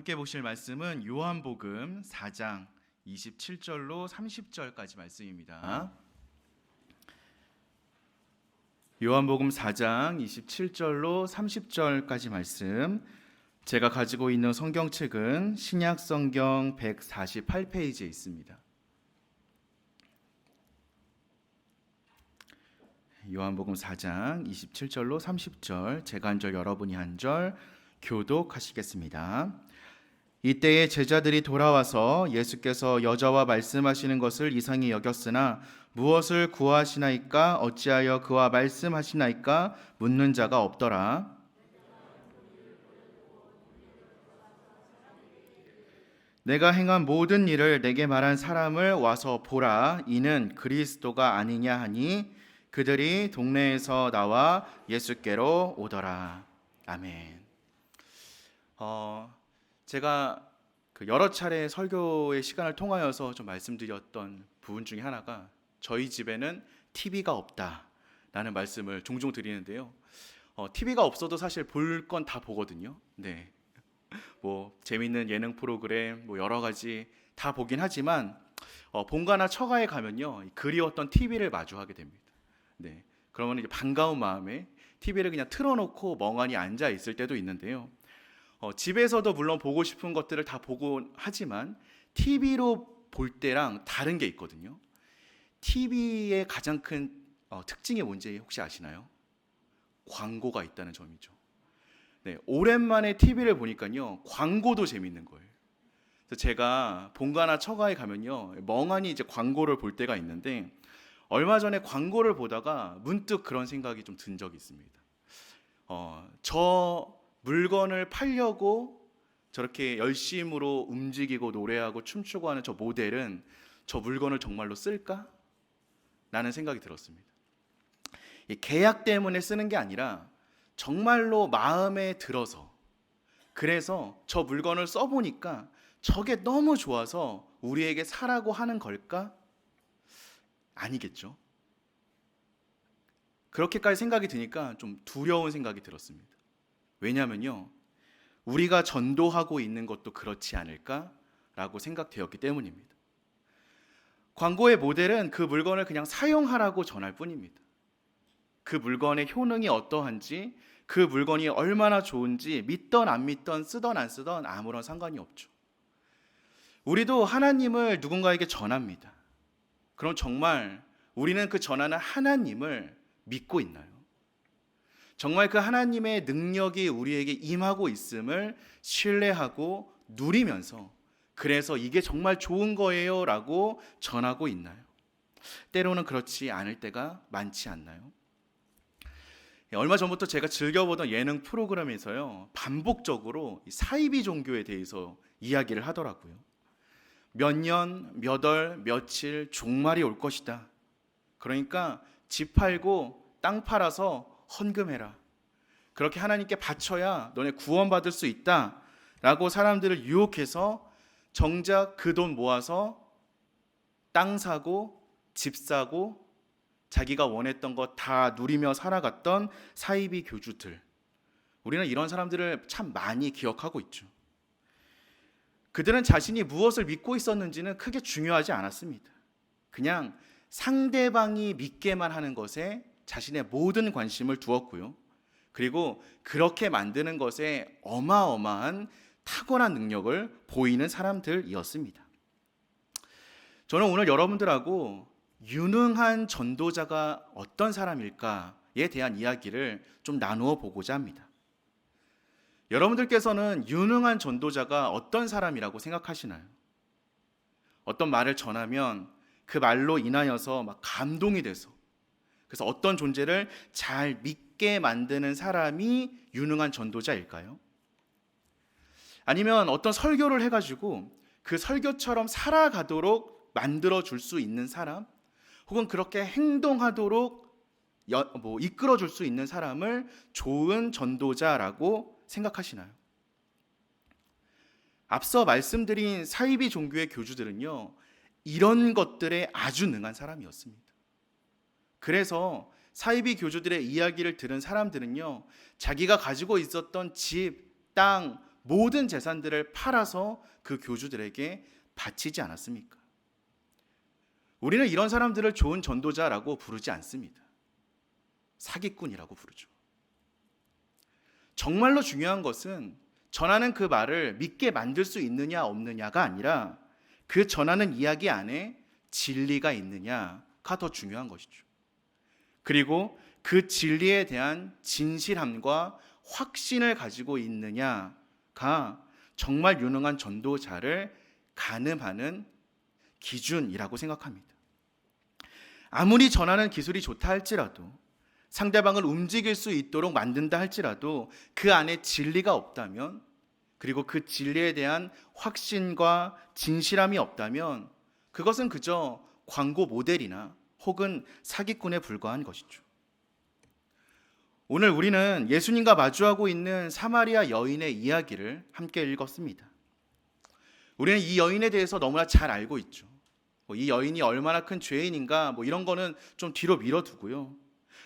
함께 보실 말씀은 요한복음 4장 27절로 30절까지 말씀입니다. 요한복음 4장 27절로 30절까지 말씀, 제가 가지고 있는 성경책은 신약성경 148페이지에 있습니다. 요한복음 4장 27절로 30절, 제가 한 절 여러분이 한 절 교독하시겠습니다. 이때에 제자들이 돌아와서 예수께서 여자와 말씀하시는 것을 이상히 여겼으나 무엇을 구하시나이까 어찌하여 그와 말씀하시나이까 묻는 자가 없더라. 내가 행한 모든 일을 내게 말한 사람을 와서 보라. 이는 그리스도가 아니냐 하니 그들이 동네에서 나와 예수께로 오더라. 아멘. 제가 여러 차례 설교의 시간을 통하여서 좀 말씀드렸던 부분 중에 하나가 저희 집에는 TV가 없다라는 말씀을 종종 드리는데요. TV가 없어도 사실 볼 건 다 보거든요. 네. 뭐 재밌는 예능 프로그램 뭐 여러 가지 다 보긴 하지만 본가나 처가에 가면요 그리웠던 TV를 마주하게 됩니다. 네. 그러면 이제 반가운 마음에 TV를 그냥 틀어놓고 멍하니 앉아 있을 때도 있는데요. 집에서도 물론 보고 싶은 것들을 다 보고 하지만 TV로 볼 때랑 다른 게 있거든요. TV의 가장 큰 특징이 뭔지 혹시 아시나요? 광고가 있다는 점이죠. 네, 오랜만에 TV를 보니까요 광고도 재밌는 거예요. 그래서 제가 본가나 처가에 가면요 멍하니 이제 광고를 볼 때가 있는데 얼마 전에 광고를 보다가 문득 그런 생각이 좀 든 적이 있습니다. 저 물건을 팔려고 저렇게 열심으로 움직이고 노래하고 춤추고 하는 저 모델은 저 물건을 정말로 쓸까? 라는 생각이 들었습니다. 이 계약 때문에 쓰는 게 아니라 정말로 마음에 들어서, 그래서 저 물건을 써보니까 저게 너무 좋아서 우리에게 사라고 하는 걸까? 아니겠죠. 그렇게까지 생각이 드니까 좀 두려운 생각이 들었습니다. 왜냐하면요 우리가 전도하고 있는 것도 그렇지 않을까라고 생각되었기 때문입니다. 광고의 모델은 그 물건을 그냥 사용하라고 전할 뿐입니다. 그 물건의 효능이 어떠한지, 그 물건이 얼마나 좋은지 믿던 안 믿던 쓰던 안 쓰던 아무런 상관이 없죠. 우리도 하나님을 누군가에게 전합니다. 그럼 정말 우리는 그 전하는 하나님을 믿고 있나요? 정말 그 하나님의 능력이 우리에게 임하고 있음을 신뢰하고 누리면서 그래서 이게 정말 좋은 거예요 라고 전하고 있나요? 때로는 그렇지 않을 때가 많지 않나요? 얼마 전부터 제가 즐겨보던 예능 프로그램에서요 반복적으로 사이비 종교에 대해서 이야기를 하더라고요. 몇 년, 몇 월, 며칠 종말이 올 것이다. 그러니까 집 팔고 땅 팔아서 헌금해라. 그렇게 하나님께 바쳐야 너네 구원받을 수 있다 라고 사람들을 유혹해서 정작 그 돈 모아서 땅 사고 집 사고 자기가 원했던 것 다 누리며 살아갔던 사이비 교주들, 우리는 이런 사람들을 참 많이 기억하고 있죠. 그들은 자신이 무엇을 믿고 있었는지는 크게 중요하지 않았습니다. 그냥 상대방이 믿게만 하는 것에 자신의 모든 관심을 두었고요. 그리고 그렇게 만드는 것에 어마어마한 탁월한 능력을 보이는 사람들이었습니다. 저는 오늘 여러분들하고 유능한 전도자가 어떤 사람일까에 대한 이야기를 좀 나누어 보고자 합니다. 여러분들께서는 유능한 전도자가 어떤 사람이라고 생각하시나요? 어떤 말을 전하면 그 말로 인하여서 막 감동이 돼서 그래서 어떤 존재를 잘 믿게 만드는 사람이 유능한 전도자일까요? 아니면 어떤 설교를 해가지고 그 설교처럼 살아가도록 만들어줄 수 있는 사람, 혹은 그렇게 행동하도록 이끌어줄 수 있는 사람을 좋은 전도자라고 생각하시나요? 앞서 말씀드린 사이비 종교의 교주들은요 이런 것들에 아주 능한 사람이었습니다. 그래서 사이비 교주들의 이야기를 들은 사람들은요 자기가 가지고 있었던 집, 땅, 모든 재산들을 팔아서 그 교주들에게 바치지 않았습니까? 우리는 이런 사람들을 좋은 전도자라고 부르지 않습니다. 사기꾼이라고 부르죠. 정말로 중요한 것은 전하는 그 말을 믿게 만들 수 있느냐 없느냐가 아니라 그 전하는 이야기 안에 진리가 있느냐가 더 중요한 것이죠. 그리고 그 진리에 대한 진실함과 확신을 가지고 있느냐가 정말 유능한 전도자를 가늠하는 기준이라고 생각합니다. 아무리 전하는 기술이 좋다 할지라도, 상대방을 움직일 수 있도록 만든다 할지라도 그 안에 진리가 없다면, 그리고 그 진리에 대한 확신과 진실함이 없다면 그것은 그저 광고 모델이나 혹은 사기꾼에 불과한 것이죠. 오늘 우리는 예수님과 마주하고 있는 사마리아 여인의 이야기를 함께 읽었습니다. 우리는 이 여인에 대해서 너무나 잘 알고 있죠. 이 여인이 얼마나 큰 죄인인가 이런 거는 좀 뒤로 밀어두고요.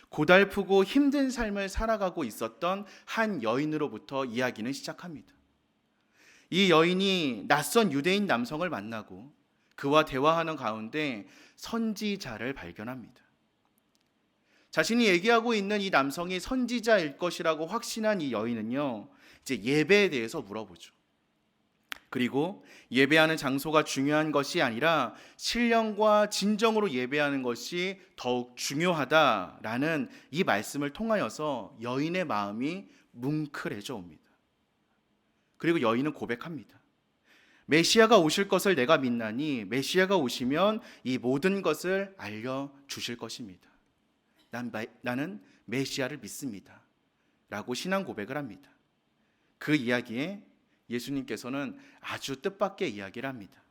고달프고 힘든 삶을 살아가고 있었던 한 여인으로부터 이야기는 시작합니다. 이 여인이 낯선 유대인 남성을 만나고 그와 대화하는 가운데 선지자를 발견합니다. 자신이 얘기하고 있는 이 남성이 선지자일 것이라고 확신한 이 여인은요, 이제 예배에 대해서 물어보죠. 그리고 예배하는 장소가 중요한 것이 아니라 신령과 진정으로 예배하는 것이 더욱 중요하다라는 이 말씀을 통하여서 여인의 마음이 뭉클해져 옵니다. 그리고 여인은 고백합니다. 메시아가 오실 것을 내가 믿나니 메시아가 오시면 이 모든 것을 알려주실 것입니다. 나는 메시아를 믿습니다. 라고 신앙 고백을 합니다. 그 이야기에 예수님께서는 아주 뜻밖의 이야기를 합니다.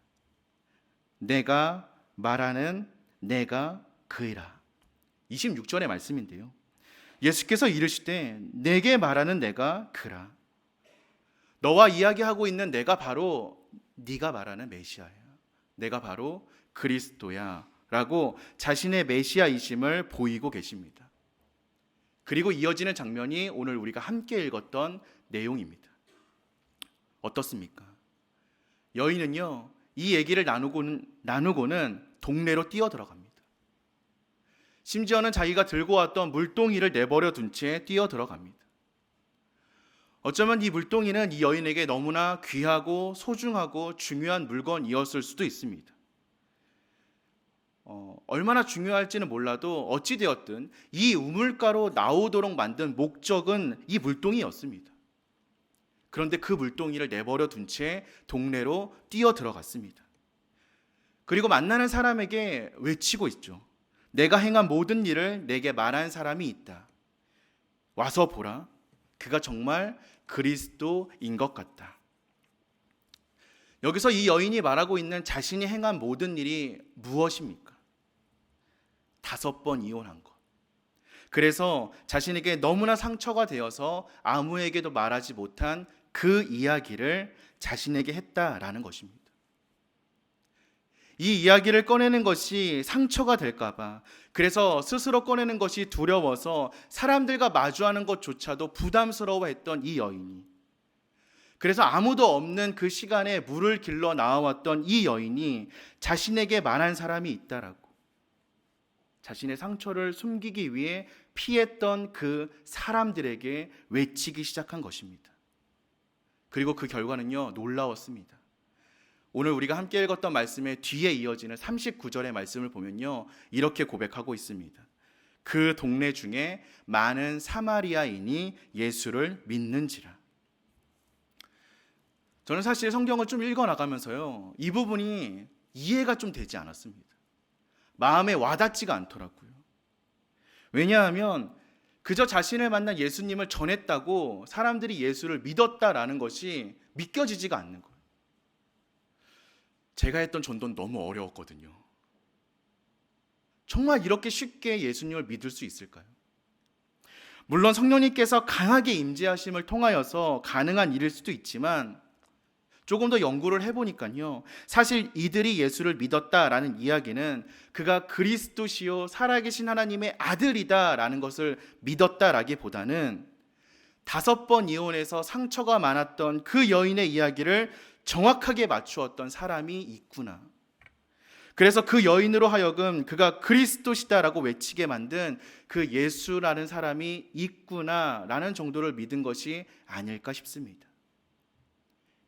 내가 말하는 내가 그이라. 26절의 말씀인데요. 예수께서 이르시되 내게 말하는 내가 그라. 너와 이야기하고 있는 내가 바로 네가 말하는 메시아야. 내가 바로 그리스도야. 라고 자신의 메시아이심을 보이고 계십니다. 그리고 이어지는 장면이 오늘 우리가 함께 읽었던 내용입니다. 어떻습니까? 여인은요, 이 얘기를 나누고는 동네로 뛰어들어갑니다. 심지어는 자기가 들고 왔던 물동이를 내버려 둔 채 뛰어들어갑니다. 어쩌면 이 물동이는 이 여인에게 너무나 귀하고 소중하고 중요한 물건이었을 수도 있습니다. 얼마나 중요할지는 몰라도 어찌되었든 이 우물가로 나오도록 만든 목적은 이 물동이였습니다. 그런데 그 물동이를 내버려 둔 채 동네로 뛰어들어갔습니다. 그리고 만나는 사람에게 외치고 있죠. 내가 행한 모든 일을 내게 말한 사람이 있다. 와서 보라. 그가 정말 그리스도인 것 같다. 여기서 이 여인이 말하고 있는 자신이 행한 모든 일이 무엇입니까? 5번 이혼한 것. 그래서 자신에게 너무나 상처가 되어서 아무에게도 말하지 못한 그 이야기를 자신에게 했다라는 것입니다. 이 이야기를 꺼내는 것이 상처가 될까봐, 그래서 스스로 꺼내는 것이 두려워서 사람들과 마주하는 것조차도 부담스러워했던 이 여인이, 그래서 아무도 없는 그 시간에 물을 길러 나와왔던 이 여인이 자신에게 말한 사람이 있다라고, 자신의 상처를 숨기기 위해 피했던 그 사람들에게 외치기 시작한 것입니다. 그리고 그 결과는요, 놀라웠습니다. 오늘 우리가 함께 읽었던 말씀의 뒤에 이어지는 39절의 말씀을 보면요, 이렇게 고백하고 있습니다. 그 동네 중에 많은 사마리아인이 예수를 믿는지라. 저는 사실 성경을 좀 읽어나가면서요, 이 부분이 이해가 좀 되지 않았습니다. 마음에 와닿지가 않더라고요. 왜냐하면 그저 자신을 만난 예수님을 전했다고 사람들이 예수를 믿었다라는 것이 믿겨지지가 않는 거예요. 제가 했던 전도는 너무 어려웠거든요. 정말 이렇게 쉽게 예수님을 믿을 수 있을까요? 물론 성령님께서 강하게 임재하심을 통하여서 가능한 일일 수도 있지만, 조금 더 연구를 해보니까요, 사실 이들이 예수를 믿었다라는 이야기는 그가 그리스도시요 살아계신 하나님의 아들이다라는 것을 믿었다라기보다는 5번 이혼해서 상처가 많았던 그 여인의 이야기를 정확하게 맞추었던 사람이 있구나. 그래서 그 여인으로 하여금 그가 그리스도시다라고 외치게 만든 그 예수라는 사람이 있구나라는 정도를 믿은 것이 아닐까 싶습니다.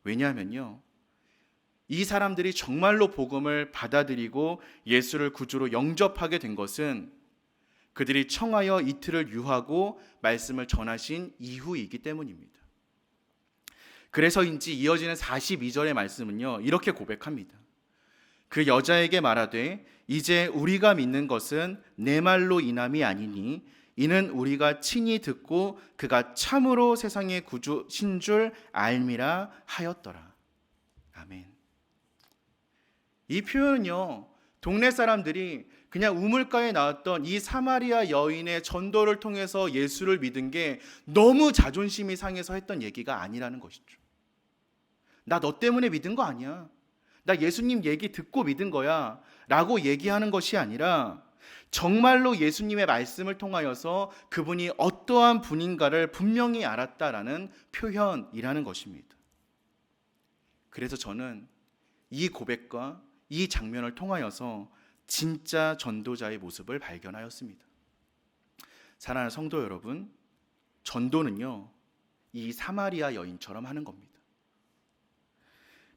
왜냐하면요, 이 사람들이 정말로 복음을 받아들이고 예수를 구주로 영접하게 된 것은 그들이 청하여 이틀을 유하고 말씀을 전하신 이후이기 때문입니다. 그래서인지 이어지는 42절의 말씀은요, 이렇게 고백합니다. 그 여자에게 말하되 이제 우리가 믿는 것은 내 말로 인함이 아니니 이는 우리가 친히 듣고 그가 참으로 세상의 구주신 줄 알미라 하였더라. 아멘. 이 표현은요, 동네 사람들이 그냥 우물가에 나왔던 이 사마리아 여인의 전도를 통해서 예수를 믿은 게 너무 자존심이 상해서 했던 얘기가 아니라는 것이죠. 나 너 때문에 믿은 거 아니야. 나 예수님 얘기 듣고 믿은 거야 라고 얘기하는 것이 아니라 정말로 예수님의 말씀을 통하여서 그분이 어떠한 분인가를 분명히 알았다라는 표현이라는 것입니다. 그래서 저는 이 고백과 이 장면을 통하여서 진짜 전도자의 모습을 발견하였습니다. 사랑하는 성도 여러분, 전도는요, 이 사마리아 여인처럼 하는 겁니다.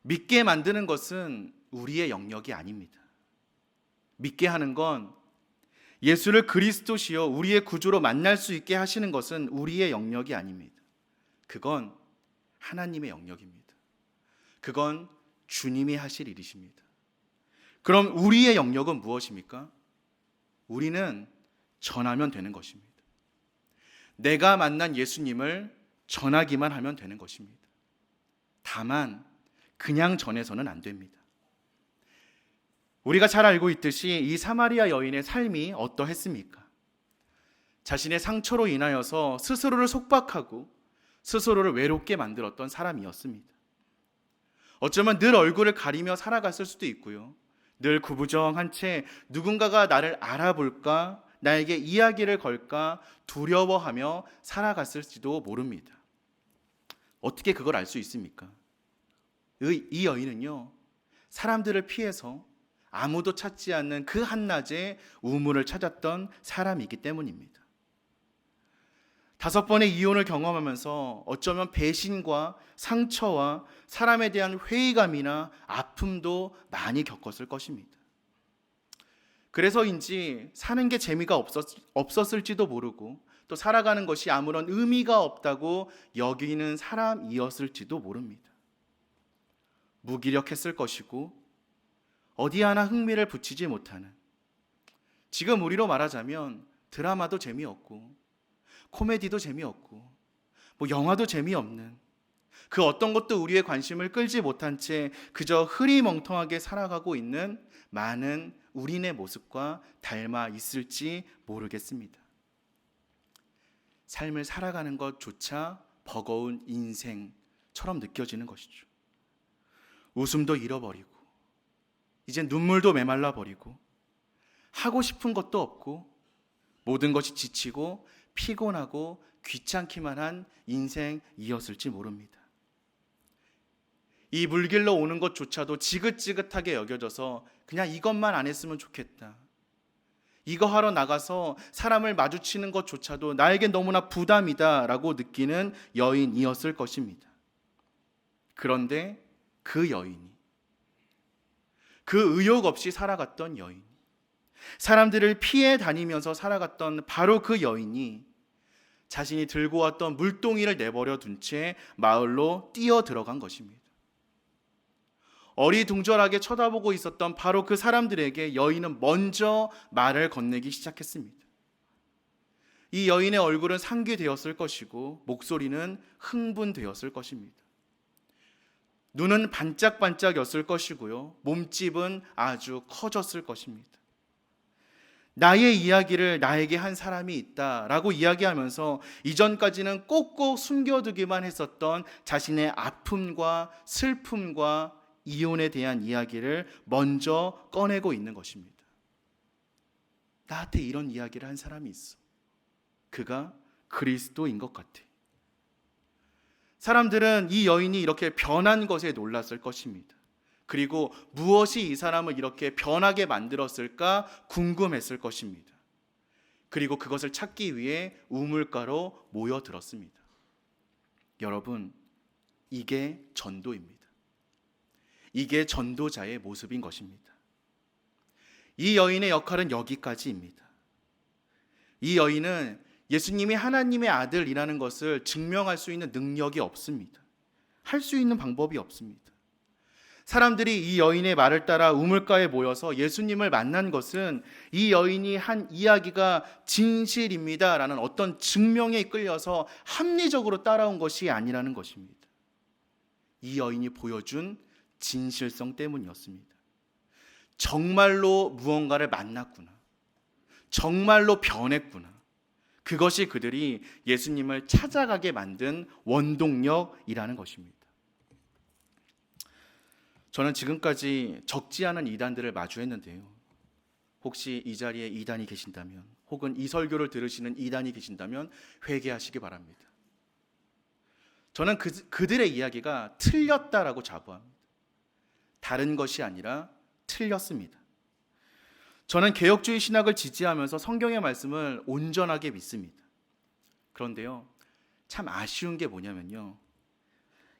믿게 만드는 것은 우리의 영역이 아닙니다. 믿게 하는 건 예수를 그리스도시요 우리의 구주로 만날 수 있게 하시는 것은 우리의 영역이 아닙니다. 그건 하나님의 영역입니다. 그건 주님이 하실 일이십니다. 그럼 우리의 영역은 무엇입니까? 우리는 전하면 되는 것입니다. 내가 만난 예수님을 전하기만 하면 되는 것입니다. 다만 그냥 전해서는 안 됩니다. 우리가 잘 알고 있듯이 이 사마리아 여인의 삶이 어떠했습니까? 자신의 상처로 인하여서 스스로를 속박하고 스스로를 외롭게 만들었던 사람이었습니다. 어쩌면 늘 얼굴을 가리며 살아갔을 수도 있고요. 늘 구부정한 채 누군가가 나를 알아볼까, 나에게 이야기를 걸까 두려워하며 살아갔을지도 모릅니다. 어떻게 그걸 알 수 있습니까? 이 여인은요, 사람들을 피해서 아무도 찾지 않는 그 한낮에 우물을 찾았던 사람이기 때문입니다. 5번의 이혼을 경험하면서 어쩌면 배신과 상처와 사람에 대한 회의감이나 아픔도 많이 겪었을 것입니다. 그래서인지 사는 게 재미가 없었을지도 모르고 또 살아가는 것이 아무런 의미가 없다고 여기는 사람이었을지도 모릅니다. 무기력했을 것이고 어디 하나 흥미를 붙이지 못하는, 지금 우리로 말하자면 드라마도 재미없고 코미디도 재미없고 영화도 재미없는, 그 어떤 것도 우리의 관심을 끌지 못한 채 그저 흐리멍텅하게 살아가고 있는 많은 우리네 모습과 닮아 있을지 모르겠습니다. 삶을 살아가는 것조차 버거운 인생처럼 느껴지는 것이죠. 웃음도 잃어버리고 이제 눈물도 메말라 버리고 하고 싶은 것도 없고 모든 것이 지치고 피곤하고 귀찮기만 한 인생이었을지 모릅니다. 이 물길로 오는 것조차도 지긋지긋하게 여겨져서 그냥 이것만 안 했으면 좋겠다. 이거 하러 나가서 사람을 마주치는 것조차도 나에겐 너무나 부담이다 라고 느끼는 여인이었을 것입니다. 그런데 그 여인이, 그 의욕 없이 살아갔던 여인, 사람들을 피해 다니면서 살아갔던 바로 그 여인이 자신이 들고 왔던 물동이를 내버려 둔 채 마을로 뛰어 들어간 것입니다. 어리둥절하게 쳐다보고 있었던 바로 그 사람들에게 여인은 먼저 말을 건네기 시작했습니다. 이 여인의 얼굴은 상기되었을 것이고 목소리는 흥분되었을 것입니다. 눈은 반짝반짝였을 것이고요. 몸집은 아주 커졌을 것입니다. 나의 이야기를 나에게 한 사람이 있다라고 이야기하면서 이전까지는 꼭꼭 숨겨두기만 했었던 자신의 아픔과 슬픔과 이혼에 대한 이야기를 먼저 꺼내고 있는 것입니다. 나한테 이런 이야기를 한 사람이 있어. 그가 그리스도인 것 같아. 사람들은 이 여인이 이렇게 변한 것에 놀랐을 것입니다. 그리고 무엇이 이 사람을 이렇게 변하게 만들었을까 궁금했을 것입니다. 그리고 그것을 찾기 위해 우물가로 모여들었습니다. 여러분, 이게 전도입니다. 이게 전도자의 모습인 것입니다. 이 여인의 역할은 여기까지입니다. 이 여인은 예수님이 하나님의 아들이라는 것을 증명할 수 있는 능력이 없습니다. 할 수 있는 방법이 없습니다. 사람들이 이 여인의 말을 따라 우물가에 모여서 예수님을 만난 것은 이 여인이 한 이야기가 진실입니다 라는 어떤 증명에 이끌려서 합리적으로 따라온 것이 아니라는 것입니다. 이 여인이 보여준 진실성 때문이었습니다. 정말로 무언가를 만났구나. 정말로 변했구나. 그것이 그들이 예수님을 찾아가게 만든 원동력이라는 것입니다. 저는 지금까지 적지 않은 이단들을 마주했는데요. 혹시 이 자리에 이단이 계신다면, 혹은 이 설교를 들으시는 이단이 계신다면 회개하시기 바랍니다. 저는 그들의 이야기가 틀렸다라고 자부합니다. 다른 것이 아니라 틀렸습니다. 저는 개혁주의 신학을 지지하면서 성경의 말씀을 온전하게 믿습니다. 그런데요, 참 아쉬운 게 뭐냐면요,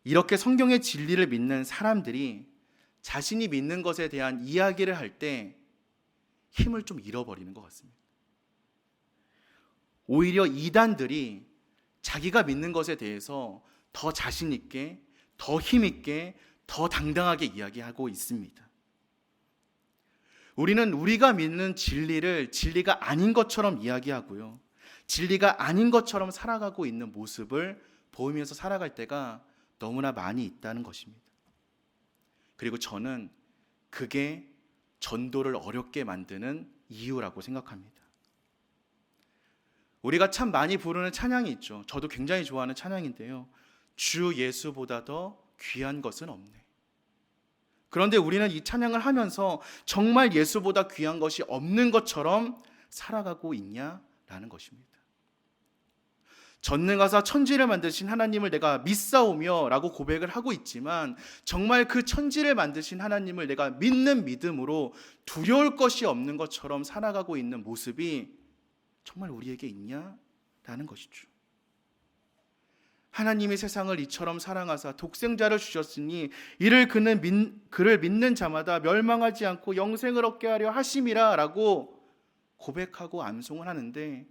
이렇게 성경의 진리를 믿는 사람들이 자신이 믿는 것에 대한 이야기를 할 때 힘을 좀 잃어버리는 것 같습니다. 오히려 이단들이 자기가 믿는 것에 대해서 더 자신 있게, 더 힘 있게, 더 당당하게 이야기하고 있습니다. 우리는 우리가 믿는 진리를 진리가 아닌 것처럼 이야기하고요, 진리가 아닌 것처럼 살아가고 있는 모습을 보이면서 살아갈 때가 너무나 많이 있다는 것입니다. 그리고 저는 그게 전도를 어렵게 만드는 이유라고 생각합니다. 우리가 참 많이 부르는 찬양이 있죠. 저도 굉장히 좋아하는 찬양인데요. 주 예수보다 더 귀한 것은 없네. 그런데 우리는 이 찬양을 하면서 정말 예수보다 귀한 것이 없는 것처럼 살아가고 있냐라는 것입니다. 전능하사 천지를 만드신 하나님을 내가 믿사오며 라고 고백을 하고 있지만, 정말 그 천지를 만드신 하나님을 내가 믿는 믿음으로 두려울 것이 없는 것처럼 살아가고 있는 모습이 정말 우리에게 있냐라는 것이죠. 하나님이 세상을 이처럼 사랑하사 독생자를 주셨으니 이를 그를 믿는 자마다 멸망하지 않고 영생을 얻게 하려 하심이라 라고 고백하고 암송을 하는데,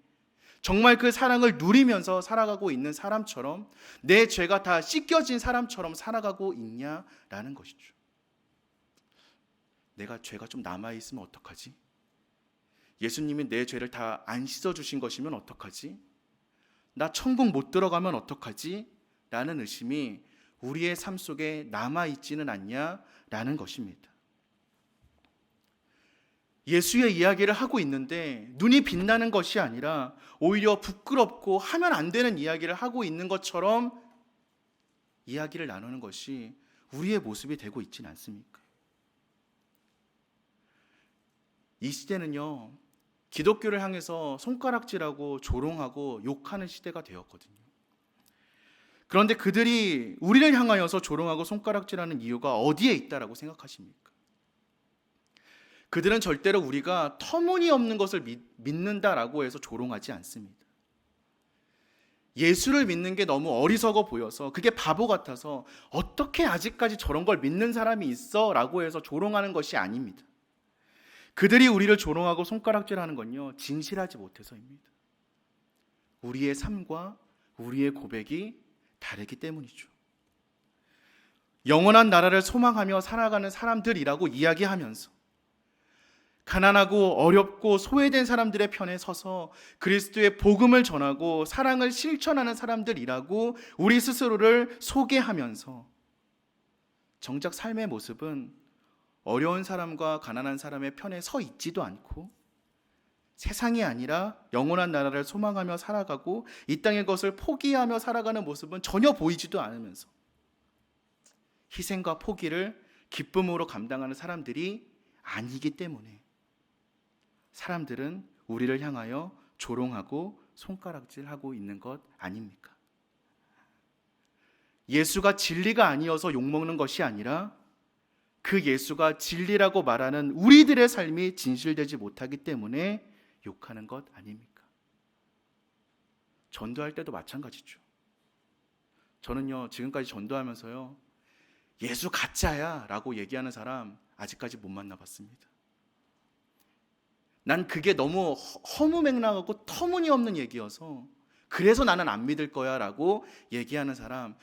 정말 그 사랑을 누리면서 살아가고 있는 사람처럼, 내 죄가 다 씻겨진 사람처럼 살아가고 있냐라는 것이죠. 내가 죄가 좀 남아있으면 어떡하지? 예수님이 내 죄를 다 안 씻어주신 것이면 어떡하지? 나 천국 못 들어가면 어떡하지? 라는 의심이 우리의 삶 속에 남아있지는 않냐라는 것입니다. 예수의 이야기를 하고 있는데 눈이 빛나는 것이 아니라 오히려 부끄럽고 하면 안 되는 이야기를 하고 있는 것처럼 이야기를 나누는 것이 우리의 모습이 되고 있지는 않습니까? 이 시대는요, 기독교를 향해서 손가락질하고 조롱하고 욕하는 시대가 되었거든요. 그런데 그들이 우리를 향하여서 조롱하고 손가락질하는 이유가 어디에 있다라고 생각하십니까? 그들은 절대로 우리가 터무니없는 것을 믿는다라고 해서 조롱하지 않습니다. 예수를 믿는 게 너무 어리석어 보여서, 그게 바보 같아서 어떻게 아직까지 저런 걸 믿는 사람이 있어? 라고 해서 조롱하는 것이 아닙니다. 그들이 우리를 조롱하고 손가락질하는 건요, 진실하지 못해서입니다. 우리의 삶과 우리의 고백이 다르기 때문이죠. 영원한 나라를 소망하며 살아가는 사람들이라고 이야기하면서 가난하고 어렵고 소외된 사람들의 편에 서서 그리스도의 복음을 전하고 사랑을 실천하는 사람들이라고 우리 스스로를 소개하면서, 정작 삶의 모습은 어려운 사람과 가난한 사람의 편에 서 있지도 않고 세상이 아니라 영원한 나라를 소망하며 살아가고 이 땅의 것을 포기하며 살아가는 모습은 전혀 보이지도 않으면서 희생과 포기를 기쁨으로 감당하는 사람들이 아니기 때문에 사람들은 우리를 향하여 조롱하고 손가락질하고 있는 것 아닙니까? 예수가 진리가 아니어서 욕먹는 것이 아니라 그 예수가 진리라고 말하는 우리들의 삶이 진실되지 못하기 때문에 욕하는 것 아닙니까? 전도할 때도 마찬가지죠. 저는요, 지금까지 전도하면서요, 예수 가짜야 라고 얘기하는 사람 아직까지 못 만나봤습니다. 난 그게 너무 허무맹랑하고 터무니없는 얘기여서 그래서 나는 안 믿을 거야 라고 얘기하는 사람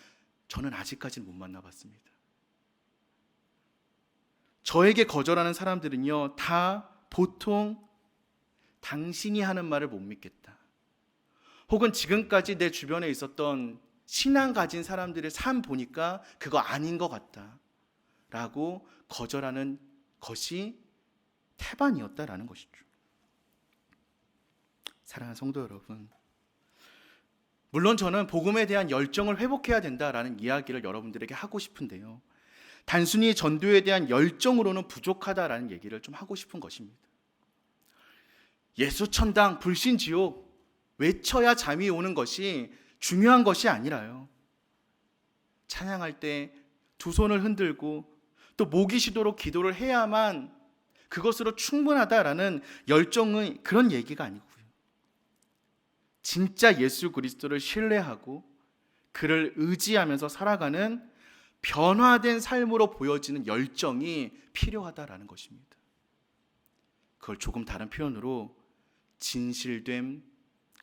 저는 아직까지 못 만나봤습니다. 저에게 거절하는 사람들은요, 다 보통 당신이 하는 말을 못 믿겠다, 혹은 지금까지 내 주변에 있었던 신앙 가진 사람들의 삶 보니까 그거 아닌 것 같다 라고 거절하는 것이 태반이었다라는 것이죠. 사랑하는 성도 여러분, 물론 저는 복음에 대한 열정을 회복해야 된다라는 이야기를 여러분들에게 하고 싶은데요, 단순히 전도에 대한 열정으로는 부족하다라는 얘기를 좀 하고 싶은 것입니다. 예수 천당, 불신 지옥 외쳐야 잠이 오는 것이 중요한 것이 아니라요, 찬양할 때 두 손을 흔들고 또 목이 쉬도록 기도를 해야만 그것으로 충분하다라는 열정의 그런 얘기가 아니고요, 진짜 예수 그리스도를 신뢰하고 그를 의지하면서 살아가는 변화된 삶으로 보여지는 열정이 필요하다라는 것입니다. 그걸 조금 다른 표현으로 진실됨,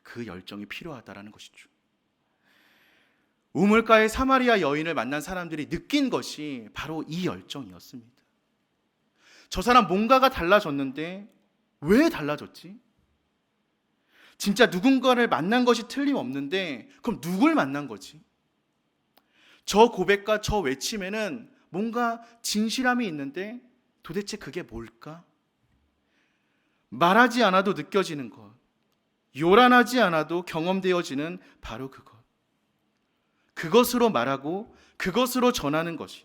그 열정이 필요하다라는 것이죠. 우물가의 사마리아 여인을 만난 사람들이 느낀 것이 바로 이 열정이었습니다. 저 사람 뭔가가 달라졌는데 왜 달라졌지? 진짜 누군가를 만난 것이 틀림없는데 그럼 누굴 만난 거지? 저 고백과 저 외침에는 뭔가 진실함이 있는데 도대체 그게 뭘까? 말하지 않아도 느껴지는 것, 요란하지 않아도 경험되어지는 바로 그것으로 말하고 그것으로 전하는 것이,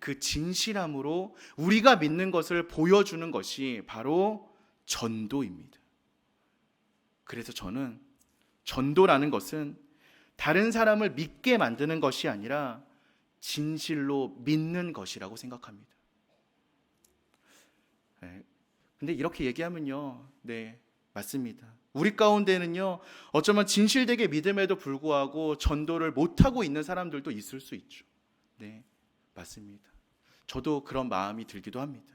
그 진실함으로 우리가 믿는 것을 보여주는 것이 바로 전도입니다. 그래서 저는 전도라는 것은 다른 사람을 믿게 만드는 것이 아니라 진실로 믿는 것이라고 생각합니다. 근데 이렇게 얘기하면요, 네, 맞습니다. 우리 가운데는요, 어쩌면 진실되게 믿음에도 불구하고 전도를 못하고 있는 사람들도 있을 수 있죠. 네, 맞습니다. 저도 그런 마음이 들기도 합니다.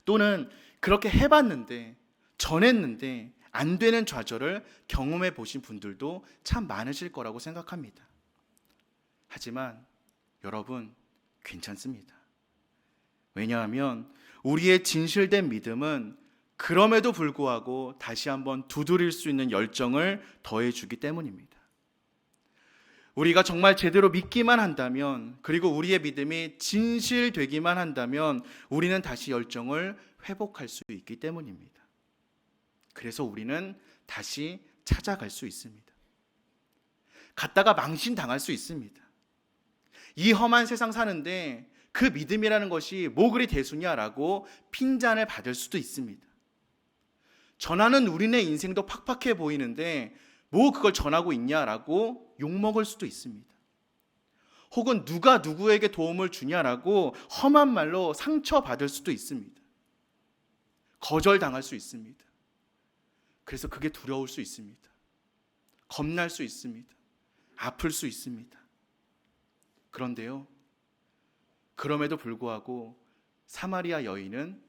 또는 그렇게 해봤는데, 전했는데 안 되는 좌절을 경험해 보신 분들도 참 많으실 거라고 생각합니다. 하지만 여러분, 괜찮습니다. 왜냐하면 우리의 진실된 믿음은 그럼에도 불구하고 다시 한번 두드릴 수 있는 열정을 더해주기 때문입니다. 우리가 정말 제대로 믿기만 한다면, 그리고 우리의 믿음이 진실되기만 한다면 우리는 다시 열정을 회복할 수 있기 때문입니다. 그래서 우리는 다시 찾아갈 수 있습니다. 갔다가 망신당할 수 있습니다. 이 험한 세상 사는데 그 믿음이라는 것이 뭐 그리 대수냐라고 핀잔을 받을 수도 있습니다. 전하는 우리네 인생도 팍팍해 보이는데 뭐 그걸 전하고 있냐라고 욕먹을 수도 있습니다. 혹은 누가 누구에게 도움을 주냐라고 험한 말로 상처받을 수도 있습니다. 거절당할 수 있습니다. 그래서 그게 두려울 수 있습니다. 겁날 수 있습니다. 아플 수 있습니다. 그런데요, 그럼에도 불구하고 사마리아 여인은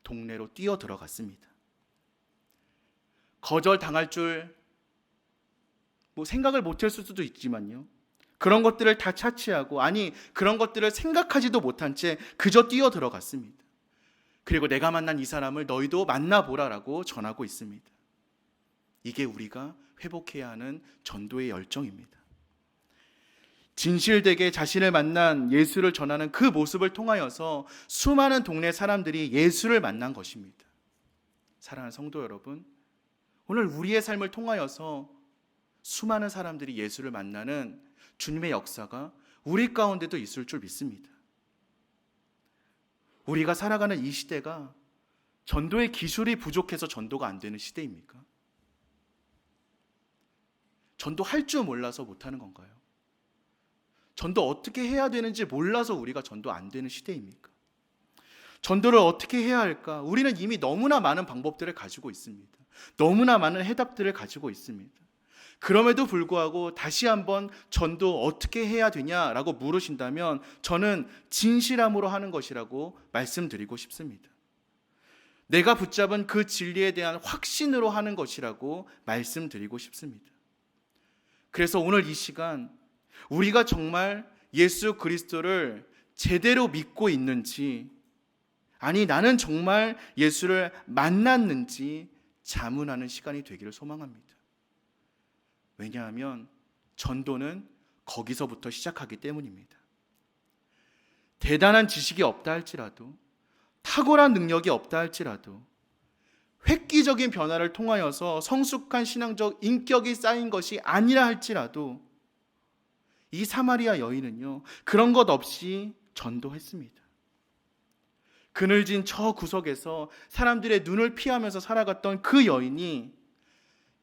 동네로 뛰어 들어갔습니다. 거절당할 줄 생각을 못했을 수도 있지만요, 그런 것들을 다 차치하고, 아니 그런 것들을 생각하지도 못한 채 그저 뛰어 들어갔습니다. 그리고 내가 만난 이 사람을 너희도 만나보라라고 전하고 있습니다. 이게 우리가 회복해야 하는 전도의 열정입니다. 진실되게 자신을 만난 예수를 전하는 그 모습을 통하여서 수많은 동네 사람들이 예수를 만난 것입니다. 사랑하는 성도 여러분, 오늘 우리의 삶을 통하여서 수많은 사람들이 예수를 만나는 주님의 역사가 우리 가운데도 있을 줄 믿습니다. 우리가 살아가는 이 시대가 전도의 기술이 부족해서 전도가 안 되는 시대입니까? 전도할 줄 몰라서 못하는 건가요? 전도 어떻게 해야 되는지 몰라서 우리가 전도 안 되는 시대입니까? 전도를 어떻게 해야 할까? 우리는 이미 너무나 많은 방법들을 가지고 있습니다. 너무나 많은 해답들을 가지고 있습니다. 그럼에도 불구하고 다시 한번 전도 어떻게 해야 되냐라고 물으신다면 저는 진실함으로 하는 것이라고 말씀드리고 싶습니다. 내가 붙잡은 그 진리에 대한 확신으로 하는 것이라고 말씀드리고 싶습니다. 그래서 오늘 이 시간 우리가 정말 예수 그리스도를 제대로 믿고 있는지, 아니 나는 정말 예수를 만났는지 자문하는 시간이 되기를 소망합니다. 왜냐하면 전도는 거기서부터 시작하기 때문입니다. 대단한 지식이 없다 할지라도, 탁월한 능력이 없다 할지라도, 획기적인 변화를 통하여서 성숙한 신앙적 인격이 쌓인 것이 아니라 할지라도 이 사마리아 여인은요, 그런 것 없이 전도했습니다. 그늘진 저 구석에서 사람들의 눈을 피하면서 살아갔던 그 여인이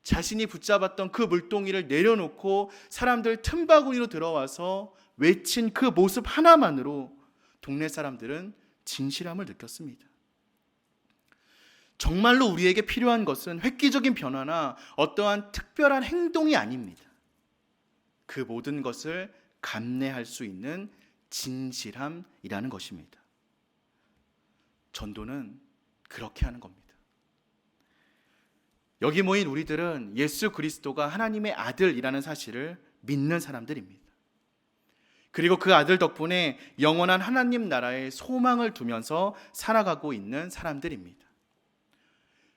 자신이 붙잡았던 그 물동이를 내려놓고 사람들 틈바구니로 들어와서 외친 그 모습 하나만으로 동네 사람들은 진실함을 느꼈습니다. 정말로 우리에게 필요한 것은 획기적인 변화나 어떠한 특별한 행동이 아닙니다. 그 모든 것을 감내할 수 있는 진실함이라는 것입니다. 전도는 그렇게 하는 겁니다. 여기 모인 우리들은 예수 그리스도가 하나님의 아들이라는 사실을 믿는 사람들입니다. 그리고 그 아들 덕분에 영원한 하나님 나라의 소망을 두면서 살아가고 있는 사람들입니다.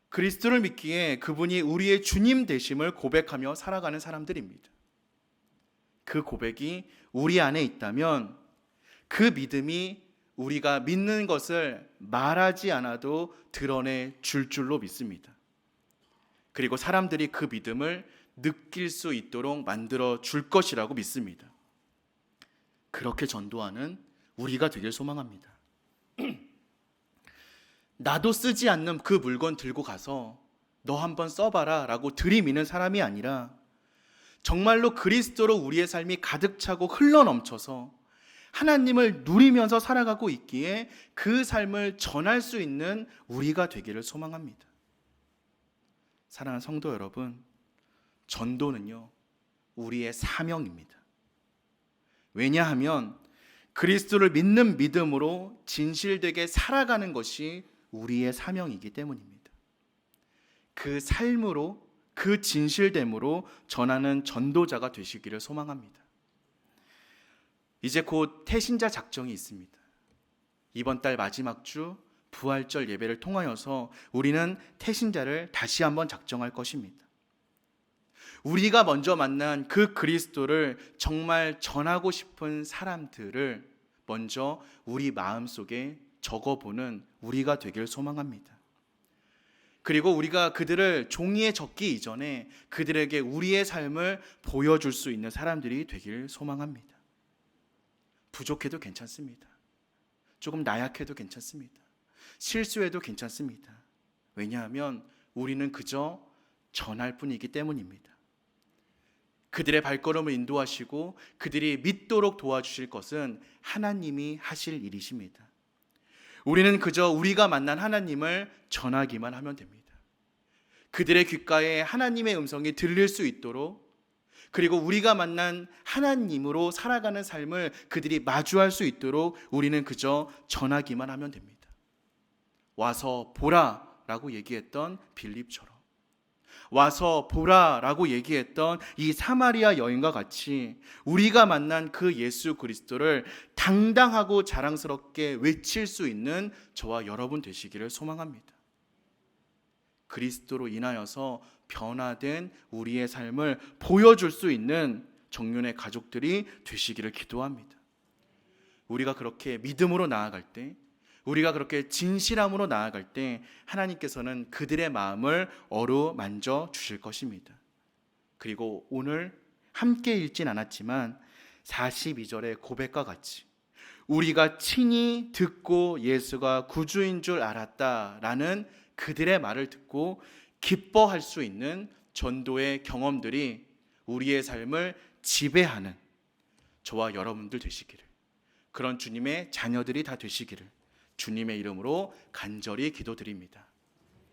그리스도를 믿기에 그분이 우리의 주님 되심을 고백하며 살아가는 사람들입니다. 그 고백이 우리 안에 있다면 그 믿음이 우리가 믿는 것을 말하지 않아도 드러내 줄 줄로 믿습니다. 그리고 사람들이 그 믿음을 느낄 수 있도록 만들어 줄 것이라고 믿습니다. 그렇게 전도하는 우리가 되길 소망합니다. 나도 쓰지 않는 그 물건 들고 가서 너 한번 써봐라 라고 들이미는 사람이 아니라 정말로 그리스도로 우리의 삶이 가득 차고 흘러넘쳐서 하나님을 누리면서 살아가고 있기에 그 삶을 전할 수 있는 우리가 되기를 소망합니다. 사랑하는 성도 여러분, 전도는요, 우리의 사명입니다. 왜냐하면 그리스도를 믿는 믿음으로 진실되게 살아가는 것이 우리의 사명이기 때문입니다. 그 삶으로, 그 진실됨으로 전하는 전도자가 되시기를 소망합니다. 이제 곧 태신자 작정이 있습니다. 이번 달 마지막 주 부활절 예배를 통하여서 우리는 태신자를 다시 한번 작정할 것입니다. 우리가 먼저 만난 그 그리스도를 정말 전하고 싶은 사람들을 먼저 우리 마음속에 적어보는 우리가 되길 소망합니다. 그리고 우리가 그들을 종이에 적기 이전에 그들에게 우리의 삶을 보여줄 수 있는 사람들이 되길 소망합니다. 부족해도 괜찮습니다. 조금 나약해도 괜찮습니다. 실수해도 괜찮습니다. 왜냐하면 우리는 그저 전할 뿐이기 때문입니다. 그들의 발걸음을 인도하시고 그들이 믿도록 도와주실 것은 하나님이 하실 일이십니다. 우리는 그저 우리가 만난 하나님을 전하기만 하면 됩니다. 그들의 귓가에 하나님의 음성이 들릴 수 있도록, 그리고 우리가 만난 하나님으로 살아가는 삶을 그들이 마주할 수 있도록 우리는 그저 전하기만 하면 됩니다. 와서 보라 라고 얘기했던 빌립처럼, 와서 보라 라고 얘기했던 이 사마리아 여인과 같이 우리가 만난 그 예수 그리스도를 당당하고 자랑스럽게 외칠 수 있는 저와 여러분 되시기를 소망합니다. 그리스도로 인하여서 변화된 우리의 삶을 보여줄 수 있는 정륜의 가족들이 되시기를 기도합니다. 우리가 그렇게 믿음으로 나아갈 때, 우리가 그렇게 진실함으로 나아갈 때 하나님께서는 그들의 마음을 어루만져 주실 것입니다. 그리고 오늘 함께 읽진 않았지만 42절의 고백과 같이 우리가 친히 듣고 예수가 구주인 줄 알았다라는 그들의 말을 듣고 기뻐할 수 있는 전도의 경험들이 우리의 삶을 지배하는, 저와 여러분들 되시기를, 그런 주님의 자녀들이 다 되시기를 주님의 이름으로 간절히 기도드립니다.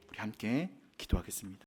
우리 함께 기도하겠습니다.